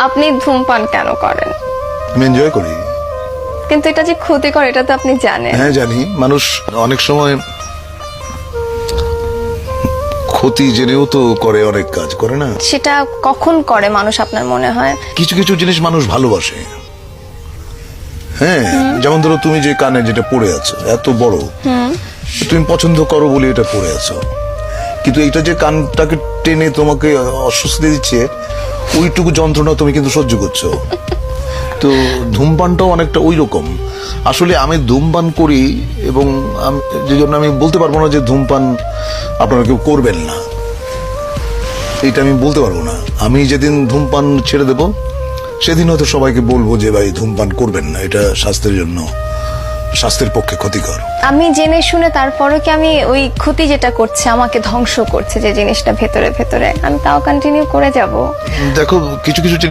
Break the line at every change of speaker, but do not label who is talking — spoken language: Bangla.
আপনি ধূমপান কেন করেন?
আমি এনজয় করি।
কিন্তু এটা যে ক্ষতিকর এটা তো আপনি জানেন।
হ্যাঁ জানি, মানুষ অনেক সময় ক্ষতি জেনেও তো করে, অনেক কাজ করে না।
সেটা কখন করে মানুষ আপনার মনে হয়?
কিছু কিছু জিনিস মানুষ ভালোবাসে। হ্যাঁ, যেমন ধরো তুমি যে কানে যেটা পড়ে আছো এত বড়, তুমি পছন্দ করো বলে এটা পড়ে আছো, কিন্তু এটা যে কানটাকে টেনে তোমাকে অস্বস্তি দিচ্ছে, ওইটুকু যন্ত্রণা তুমি কিন্তু সহ্য করছো। তো ধূমপানটাও অনেকটা ওই রকম। আসলে আমি ধূমপান করি এবং যে জন্য আমি বলতে পারবো না যে ধূমপান আপনারা কেউ করবেন না, এটা আমি বলতে পারবো না। আমি যেদিন ধূমপান ছেড়ে দেব সেদিন হয়তো সবাইকে বলবো যে ভাই ধূমপান করবেন না, এটা স্বাস্থ্যের জন্য, স্বাস্থ্যের পক্ষে ক্ষতিকর।
আমি জেনে শুনে তারপরও কি আমি ওই ক্ষতি যেটা করছে, আমাকে ধ্বংস করছে যে জিনিসটা ভেতরে ভেতরে, আমি তাও কন্টিনিউ করে যাব?
দেখো কিছু কিছু